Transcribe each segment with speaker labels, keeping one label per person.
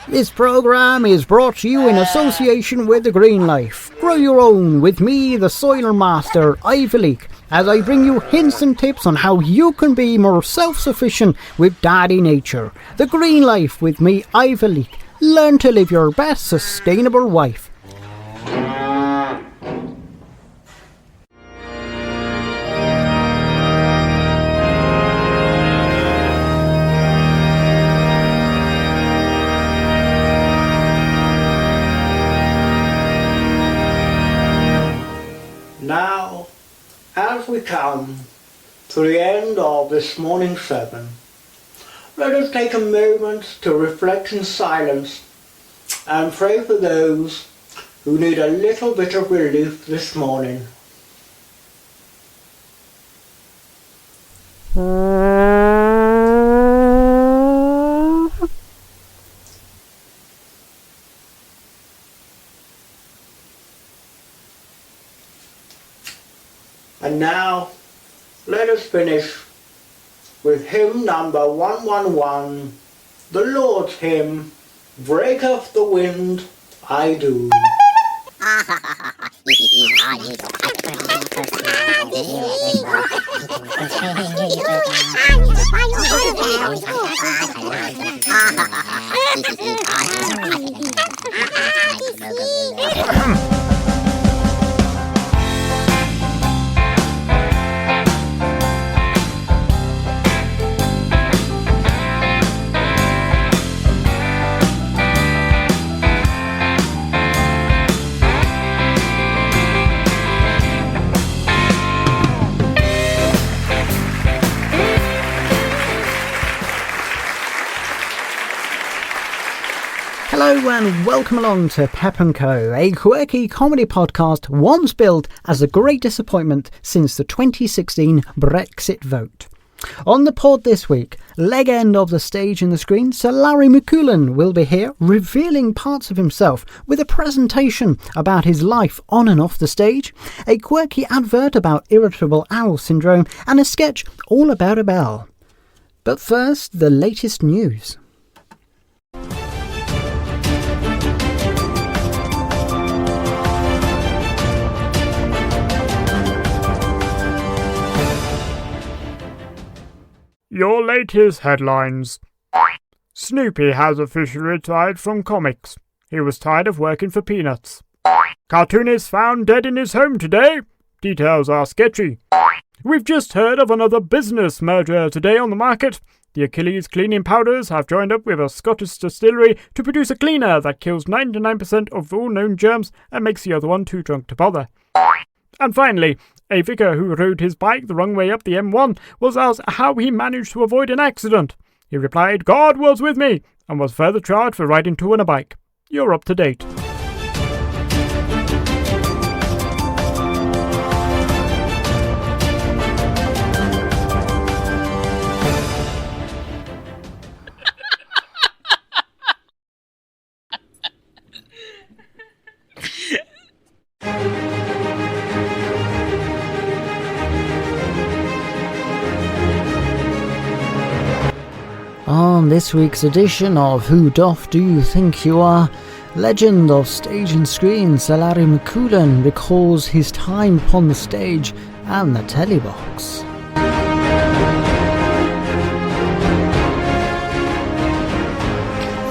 Speaker 1: This programme is brought to you in association with The Green Life. Grow your own with me, the Soiler Master, Ivalik, as I bring you hints and tips on how you can be more self-sufficient with Daddy Nature. The Green Life with me, Ivalik. Learn to live your best sustainable life.
Speaker 2: Now, as we come to the end of this morning's sermon, let us take a moment to reflect in silence and pray for those who need a little bit of relief this morning. And now, let us finish with hymn number 111, the Lord's hymn, Break Up the Wind, I Do.
Speaker 1: Hello and welcome along to Pepp & Co, a quirky comedy podcast once billed as a great disappointment since the 2016 Brexit vote. On the pod this week, leg end of the stage and the screen, Sir Larry McCoolan will be here revealing parts of himself with a presentation about his life on and off the stage, a quirky advert about irritable owl syndrome, and a sketch all about a bell. But first, the latest news.
Speaker 3: Your latest headlines. Snoopy has officially retired from comics. He was tired of working for peanuts. Cartoonist found dead in his home today. Details are sketchy. We've just heard of another business merger today on the market. The Achilles cleaning powders have joined up with a Scottish distillery to produce a cleaner that kills 99% of all known germs and makes the other one too drunk to bother. And finally, a vicar who rode his bike the wrong way up the M1 was asked how he managed to avoid an accident. He replied, "God was with me," and was further charged for riding two on a bike. You're up to date.
Speaker 1: On this week's edition of Who Doth Do You Think You Are, legend of stage and screen Sir Larry McCoolan recalls his time upon the stage and the telly box.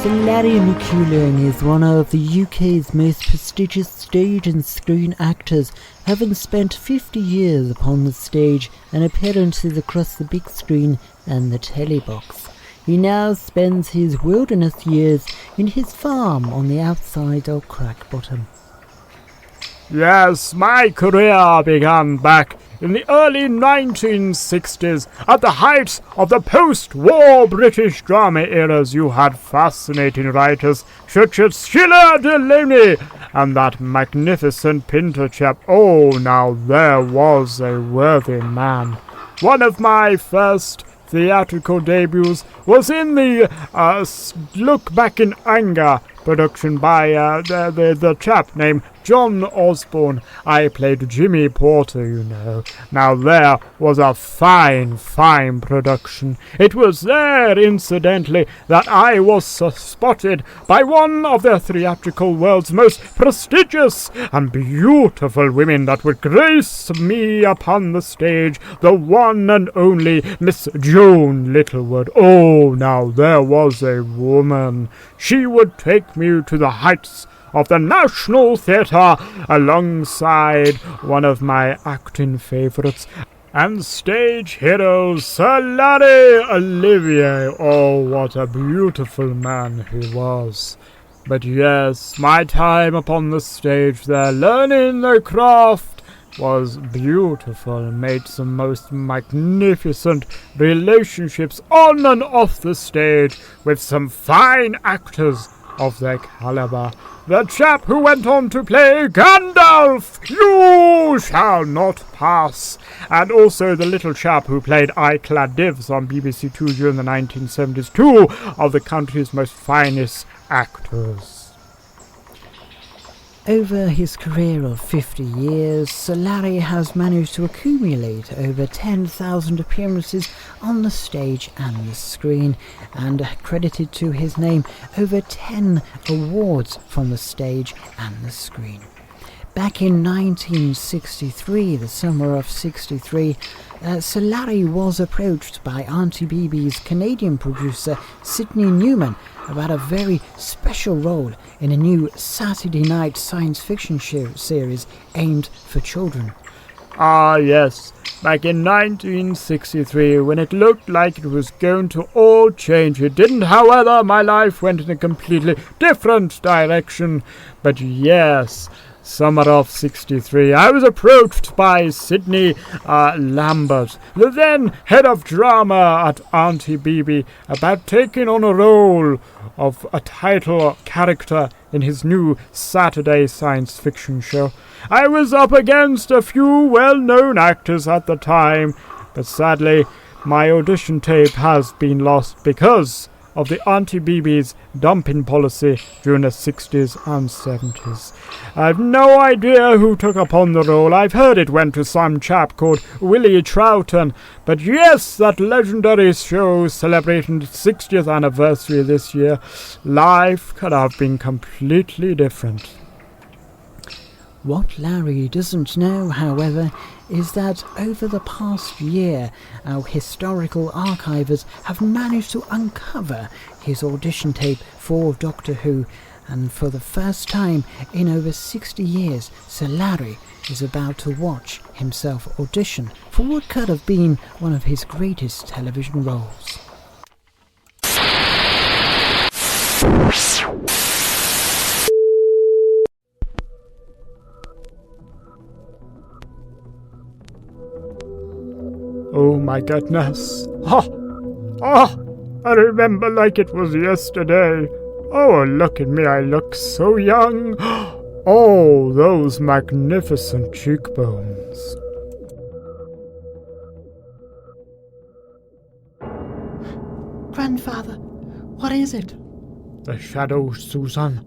Speaker 1: Sir Larry McCoolan is one of the UK's most prestigious stage and screen actors, having spent 50 years upon the stage and appearances across the big screen and the telly box. He now spends his wilderness years in his farm on the outside of Crackbottom.
Speaker 3: Yes, my career began back in the early 1960s. At the height of the post-war British drama eras, you had fascinating writers such as Sheila Delany and that magnificent Pinter chap. Oh, now there was a worthy man. One of my first theatrical debuts was in the Look Back in Anger production by the chap named John Osborne. I played Jimmy Porter, you know. Now there was a fine production. It was there, incidentally, that I was spotted by one of the theatrical world's most prestigious and beautiful women that would grace me upon the stage, the one and only Miss Joan Littlewood. Oh, now there was a woman. She would take me to the heights of the National Theatre alongside one of my acting favourites and stage heroes, Sir Larry Olivier. Oh, what a beautiful man he was. But yes, my time upon the stage there, learning the craft, was beautiful, made some most magnificent relationships on and off the stage with some fine actors of their caliber. The chap who went on to play Gandalf, You Shall Not Pass, and also the little chap who played I-Clad Divs on BBC Two during the 1970s, two of the country's most finest actors.
Speaker 1: Over his career of 50 years, Sir Larry has managed to accumulate over 10,000 appearances on the stage and the screen, and credited to his name over 10 awards from the stage and the screen. Back in 1963, the summer of 63, Sir Larry was approached by Auntie Beebe's Canadian producer Sidney Newman about a very special role in a new Saturday night science fiction series aimed for children.
Speaker 3: Ah, yes, back in 1963, when it looked like it was going to all change. It didn't, however. My life went in a completely different direction. But yes, summer of 63, I was approached by Sidney Lambert, the then head of drama at Auntie Beebe, about taking on a role of a title character in his new Saturday science fiction show. I was up against a few well-known actors at the time, but sadly my audition tape has been lost because of the Auntie Beebe's dumping policy during the 60s and 70s. I've no idea who took upon the role. I've heard it went to some chap called Willie Troughton. But yes, that legendary show celebrating its 60th anniversary this year, life could have been completely different.
Speaker 1: What Larry doesn't know, however, is that over the past year, our historical archivers have managed to uncover his audition tape for Doctor Who, and for the first time in over 60 years, Sir Larry is about to watch himself audition for what could have been one of his greatest television roles.
Speaker 3: Oh my goodness. I remember like it was yesterday. Oh, look at me, I look so young. Oh, those magnificent cheekbones.
Speaker 1: Grandfather, what is it?
Speaker 3: The shadow, Susan.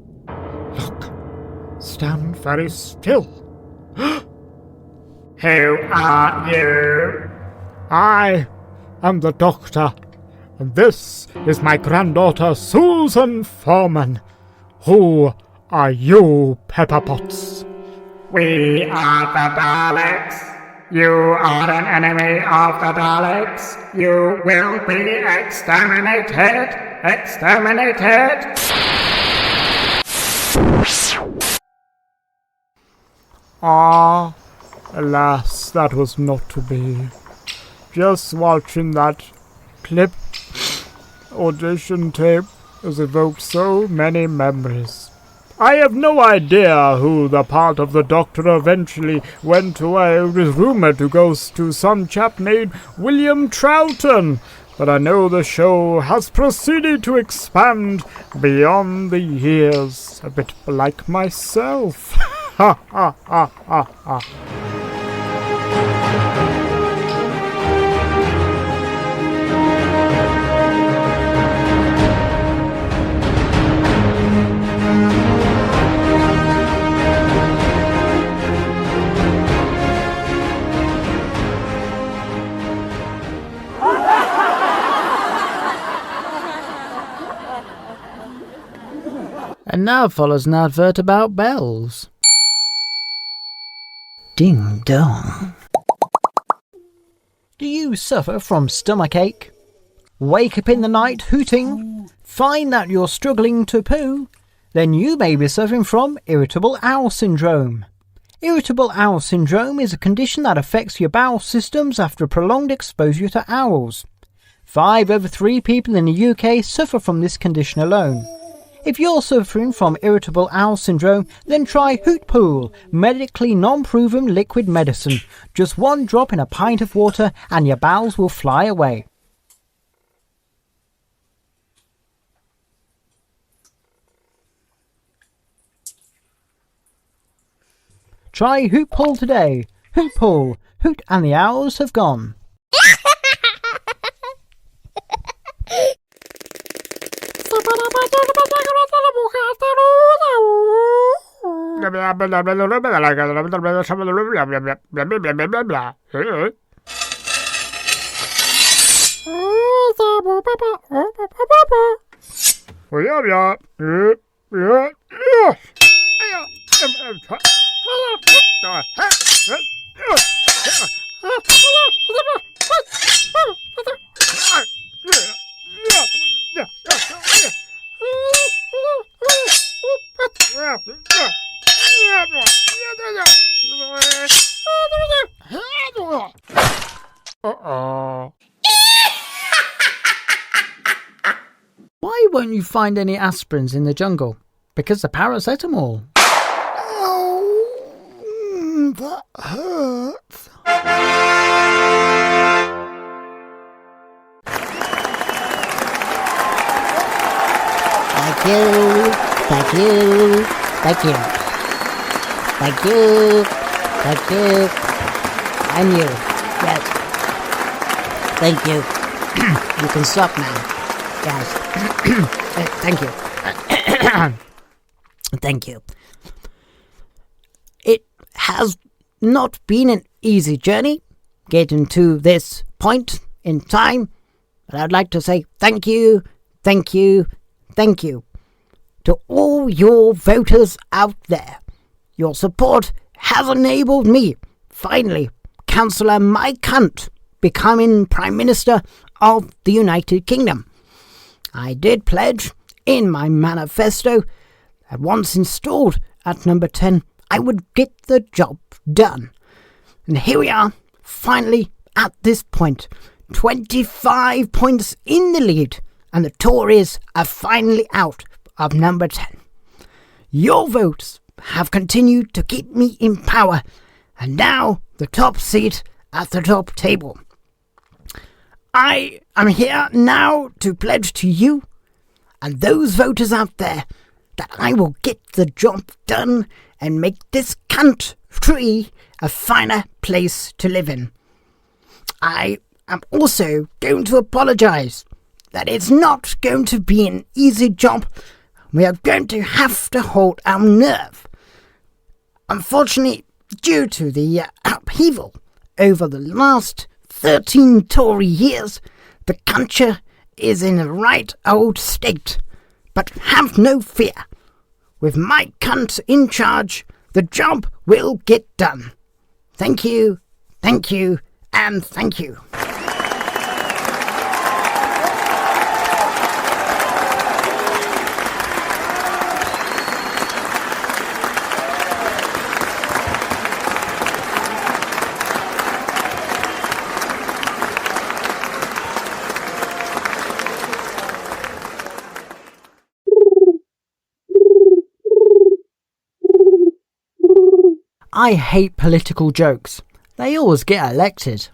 Speaker 3: Look, stand very still. Who are you? I am the Doctor, and this is my granddaughter, Susan Foreman. Who are you, Pepper Potts?
Speaker 4: We are the Daleks. You are an enemy of the Daleks. You will be exterminated. Exterminated.
Speaker 3: Ah, alas, that was not to be. Just watching that clip audition tape has evoked so many memories. I have no idea who the part of the Doctor eventually went to. I was rumoured to go to some chap named William Troughton, but I know the show has proceeded to expand beyond the years, a bit like myself. Ha ha ha ha ha.
Speaker 1: And now follows an advert about bells. Ding dong. Do you suffer from stomachache? Wake up in the night hooting? Find that you're struggling to poo? Then you may be suffering from irritable bowel syndrome. Irritable bowel syndrome is a condition that affects your bowel systems after prolonged exposure to owls. 5 over 3 people in the UK suffer from this condition alone. If you're suffering from irritable bowel syndrome, then try Hoot Pool, medically non-proven liquid medicine. Just 1 drop in a pint of water and your bowels will fly away. Try Hoot Pool today. Hoot Pool. Hoot and the owls have gone. Why won't you find any aspirins in the jungle? Because the paracetamol. Oh, that hurts.
Speaker 5: Thank you, thank you, thank you. Thank you, thank you, and you, yes. Thank you. You can stop now. Yes. Thank you. Thank you. It has not been an easy journey getting to this point in time, but I'd like to say thank you, thank you, thank you to all your voters out there. Your support has enabled me, finally, Councillor My Cunt, becoming Prime Minister of the United Kingdom. I did pledge in my manifesto that once installed at number 10, I would get the job done. And here we are, finally at this point, 25 points in the lead, and the Tories are finally out of number 10. Your votes have continued to keep me in power, and now the top seat at the top table. I am here now to pledge to you and those voters out there that I will get the job done and make this country a finer place to live in. I am also going to apologise that it's not going to be an easy job. We are going to have to hold our nerve. Unfortunately, due to the upheaval over the last 13 Tory years, the country is in a right old state. But have no fear. With my cunt in charge, the job will get done. Thank you, and thank you.
Speaker 1: I hate political jokes. They always get elected.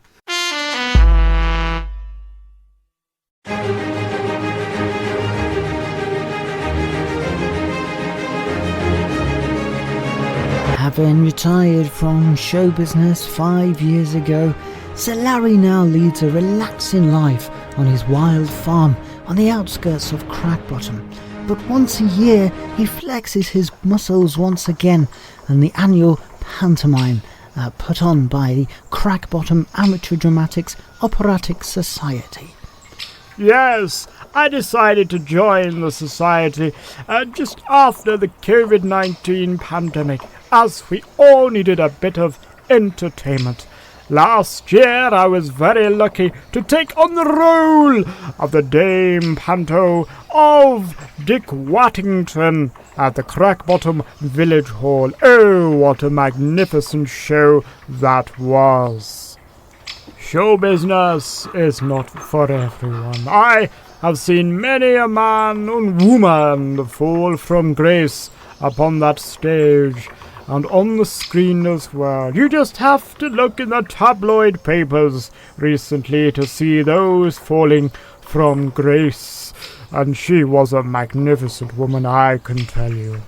Speaker 1: Having retired from show business 5 years ago, Sir Larry now leads a relaxing life on his wild farm on the outskirts of Crackbottom. But once a year he flexes his muscles once again, and the annual pantomime put on by the Crackbottom Amateur Dramatics Operatic Society.
Speaker 3: Yes, I decided to join the society just after the COVID-19 pandemic, as we all needed a bit of entertainment. Last year I was very lucky to take on the role of the Dame Panto of Dick Wattington at the Crackbottom Village Hall. Oh, what a magnificent show that was. Show business is not for everyone. I have seen many a man and woman fall from grace upon that stage, and on the screen as well. You just have to look in the tabloid papers recently to see those falling from grace. And she was a magnificent woman, I can tell you.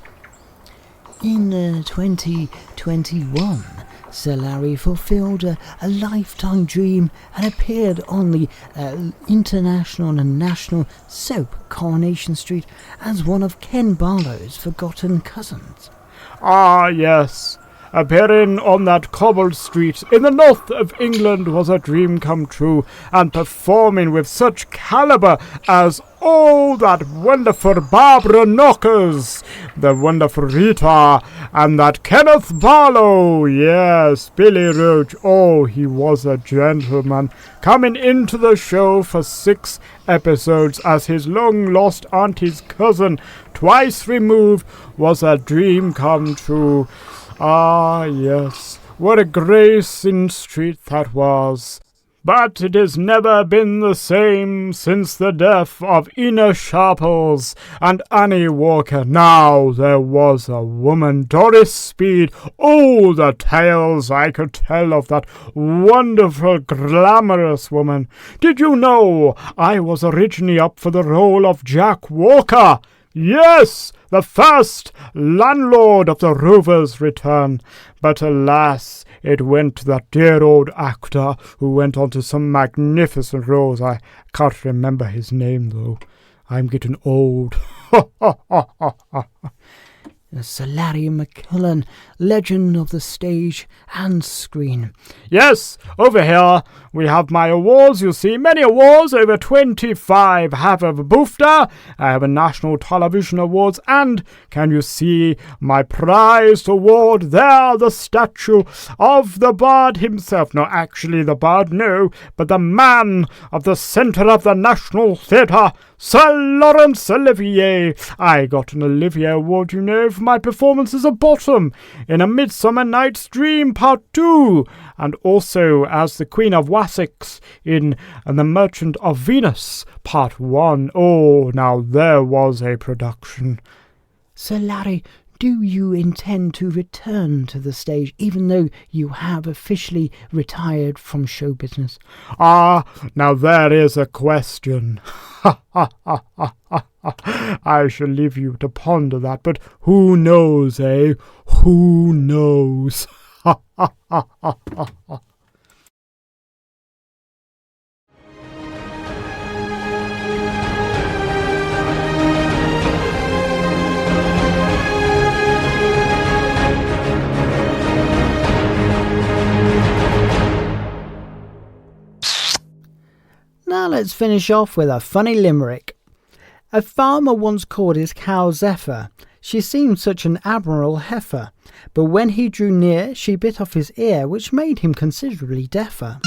Speaker 5: In 2021, Sir Larry fulfilled a lifetime dream and appeared on the international and national soap Coronation Street as one of Ken Barlow's forgotten cousins.
Speaker 3: Ah, yes. Appearing on that cobbled street in the north of England was a dream come true, and performing with such calibre as that wonderful Barbara Knockers, the wonderful Rita, and that Kenneth Barlow, yes, Billy Roach, he was a gentleman, coming into the show for 6 episodes as his long-lost auntie's cousin, twice removed, was a dream come true. Ah, yes, what a Grayson Street that was. But it has never been the same since the death of Ina Sharples and Annie Walker. Now there was a woman, Doris Speed. Oh, the tales I could tell of that wonderful, glamorous woman. Did you know I was originally up for the role of Jack Walker? Yes, the first landlord of the Rovers' return. But alas, it went to that dear old actor who went on to some magnificent roles. I can't remember his name, though. I'm getting old.
Speaker 5: Sir Larry McMillan, legend of the stage and screen.
Speaker 3: Yes, over here we have my awards. You see, many awards, over 25. I have a BAFTA, I have a National Television Awards, and can you see my prized award there, the statue of the Bard himself. Not actually the Bard, no, but the man of the centre of the National Theatre, Sir Laurence Olivier. I got an Olivier Award, you know, for my performance as a bottom in A Midsummer Night's Dream Part 2, and also as the Queen of Wessex in The Merchant of Venus Part 1. Oh, now there was a production.
Speaker 5: Sir Larry, do you intend to return to the stage, even though you have officially retired from show business?
Speaker 3: Ah, now there is a question. I shall leave you to ponder that, but who knows, eh? Who knows?
Speaker 1: Now let's finish off with a funny limerick. A farmer once called his cow Zephyr. She seemed such an admirable heifer, but when he drew near, she bit off his ear, which made him considerably deafer.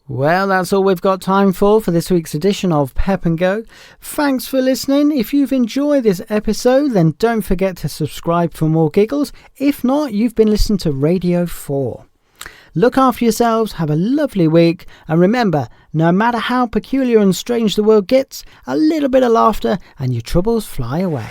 Speaker 1: Well, that's all we've got time for this week's edition of Pep and Go. Thanks for listening. If you've enjoyed this episode, then don't forget to subscribe for more giggles. If not, you've been listening to Radio 4. Look after yourselves, have a lovely week, and remember, no matter how peculiar and strange the world gets, a little bit of laughter and your troubles fly away.